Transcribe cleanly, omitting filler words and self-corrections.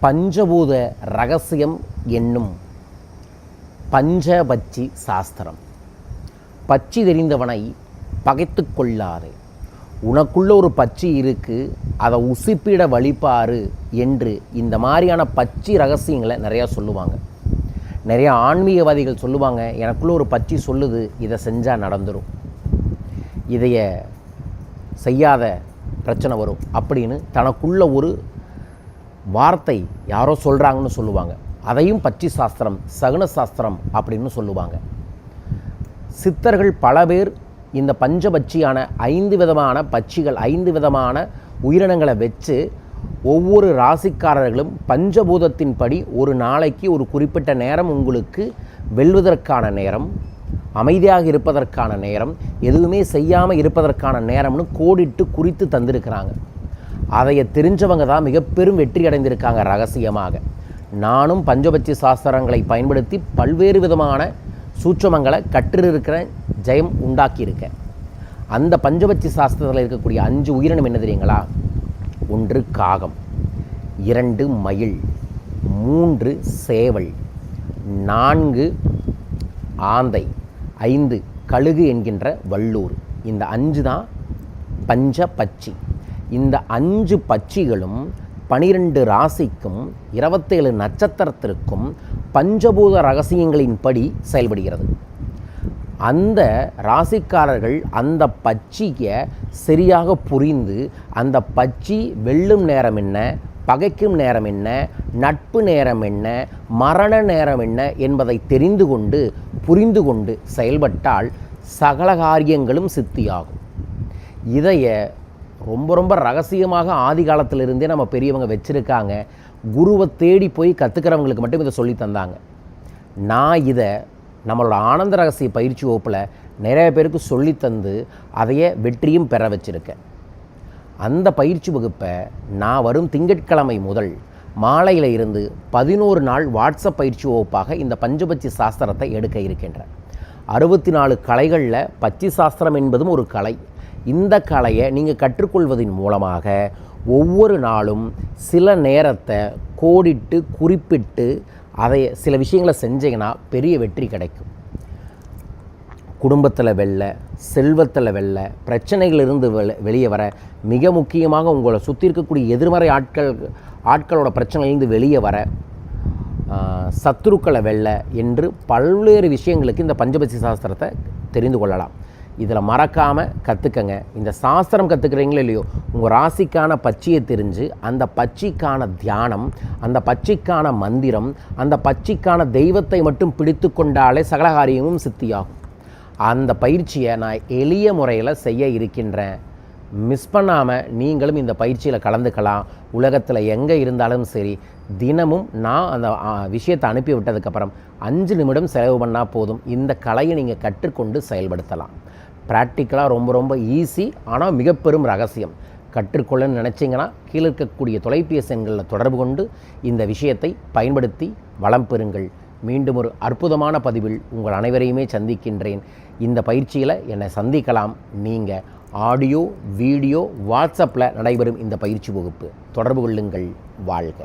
பஞ்சபூத ரகசியம் என்னும் பஞ்சபட்சி சாஸ்திரம். பச்சி தெரிந்தவனை பகைத்து கொள்ளாதே. உனக்குள்ள ஒரு பச்சி இருக்குது, அதை உசுப்பிட வழிபாரு என்று இந்த மாதிரியான பச்சி ரகசியங்களை நிறையா சொல்லுவாங்க. நிறையா ஆன்மீகவாதிகள் சொல்லுவாங்க, எனக்குள்ள ஒரு பச்சி சொல்லுது, இதை செஞ்சால் நடந்துடும், இதைய செய்யாத பிரச்சனை வரும் அப்படின்னு தனக்குள்ள ஒரு வார்த்தை யாரோ சொல்கிறாங்கன்னு சொல்லுவாங்க. அதையும் பச்சி சாஸ்திரம், சகுன சாஸ்திரம் அப்படின்னு சொல்லுவாங்க. சித்தர்கள் பல பேர் இந்த பஞ்சபட்சியான 5 விதமான பட்சிகள், 5 விதமான உயிரினங்களை வச்சு ஒவ்வொரு ராசிக்காரர்களும் பஞ்சபூதத்தின்படி ஒரு நாளைக்கு ஒரு குறிப்பிட்ட நேரம் உங்களுக்கு வெல்வதற்கான நேரம், அமைதியாக இருப்பதற்கான நேரம், எதுவுமே செய்யாமல் இருப்பதற்கான நேரம்னு கோடிட்டு குறித்து தந்திருக்கிறாங்க. அதைய தெரிஞ்சவங்க தான் மிக பெரும் வெற்றி அடைந்திருக்காங்க ரகசியமாக. நானும் பஞ்சபட்சி சாஸ்திரங்களை பயன்படுத்தி பல்வேறு விதமான சூட்சமங்களை கற்றிருக்கிற ஜெயம் உண்டாக்கியிருக்கேன். அந்த பஞ்சபட்சி சாஸ்திரத்தில் இருக்கக்கூடிய 5 உயிரினம் என்ன தெரியுங்களா? 1 காகம், 2 மயில், 3 சேவல், 4 ஆந்தை, 5 கழுகு என்கின்ற வள்ளூர். இந்த 5 தான் பஞ்சபட்சி. இந்த 5 பட்சிகளும் 12 ராசிக்கும் 27 நட்சத்திரத்திற்கும் பஞ்சபூத ரகசியங்களின்படி செயல்படுகிறது. அந்த ராசிக்காரர்கள் அந்த பட்சியை சரியாக புரிந்து அந்த பட்சி வெல்லும் நேரம் என்ன, பகைக்கும் நேரம் என்ன, நட்பு நேரம் என்ன, மரண நேரம் என்ன என்பதை தெரிந்து கொண்டு புரிந்து கொண்டு செயல்பட்டால் சகல காரியங்களும் சித்தியாகும். இதைய ரொம்ப ரகசியமாக ஆதி காலத்திலிருந்தே நம்ம பெரியவங்க வச்சுருக்காங்க. குருவை தேடி போய் கற்றுக்கிறவங்களுக்கு மட்டும் இதை சொல்லி தந்தாங்க. நான் இதை நம்மளோட ஆனந்த ரகசிய பயிற்சி வகுப்பில் நிறைய பேருக்கு சொல்லித்தந்து அதையே வெற்றியும் பெற வச்சுருக்கேன். அந்த பயிற்சி வகுப்பை நான் வரும் திங்கட்கிழமை முதல் மாலையில் இருந்து 11 நாள் வாட்ஸ்அப் பயிற்சி வகுப்பாக இந்த பஞ்சபட்சி சாஸ்திரத்தை எடுக்க இருக்கின்றேன். 64 கலைகளில் பட்சி சாஸ்திரம் என்பதும் ஒரு கலை. இந்த கலையை நீங்கள் கற்றுக்கொள்வதன் மூலமாக ஒவ்வொரு நாளும் சில நேரத்தை கோடிட்டு குறிப்பிட்டு அதை சில விஷயங்களை செஞ்சீங்கன்னா பெரிய வெற்றி கிடைக்கும். குடும்பத்தில் வெல்ல, செல்வத்தில் வெல்ல, பிரச்சனைகளிலிருந்து வெளியே வர, மிக முக்கியமாக உங்களை சுற்றி இருக்கக்கூடிய எதிர்மறை ஆட்களோட பிரச்சனையிலிருந்து வெளியே வர, சத்துருக்களை வெல்ல என்று பல்வேறு விஷயங்களுக்கு இந்த பஞ்சபட்சி சாஸ்திரத்தை தெரிந்து கொள்ளலாம். இதில் மறக்காமல் கற்றுக்கங்க. இந்த சாஸ்திரம் கற்றுக்கிறீங்களோ இல்லையோ, உங்கள் ராசிக்கான பட்சியை தெரிஞ்சு அந்த பட்சிக்கான தியானம், அந்த பட்சிக்கான மந்திரம், அந்த பட்சிக்கான தெய்வத்தை மட்டும் பிடித்து கொண்டாலே சகல காரியமும் சித்தியாகும். அந்த பயிற்சியை நான் எளிய முறையில் செய்ய இருக்கின்றேன். மிஸ் பண்ணாமல் நீங்களும் இந்த பயிற்சியில் கலந்துக்கலாம். உலகத்தில் எங்கே இருந்தாலும் சரி, தினமும் நான் அந்த விஷயத்தை அனுப்பி விட்டதுக்கப்புறம் 5 நிமிடம் செலவு பண்ணால் போதும். இந்த கலையை நீங்கள் கற்றுக்கொண்டு செயல்படுத்தலாம். ப்ராக்டிக்கலாக ரொம்ப ஈஸி, ஆனால் மிக பெரும் ரகசியம். கற்றுக்கொள்ளன்னு நினச்சிங்கன்னா கீழே இருக்கக்கூடிய தொலைபேசி எண்களில் தொடர்பு கொண்டு இந்த விஷயத்தை பயன்படுத்தி வளம் பெறுங்கள். மீண்டும் ஒரு அற்புதமான பதிவில் உங்கள் அனைவரையுமே சந்திக்கின்றேன். இந்த பயிற்சியில் என்னை சந்திக்கலாம். நீங்கள் ஆடியோ, வீடியோ, வாட்ஸ்அப்பில் நடைபெறும் இந்த பயிற்சி வகுப்பு தொடர்பு கொள்ளுங்கள். வாழ்க.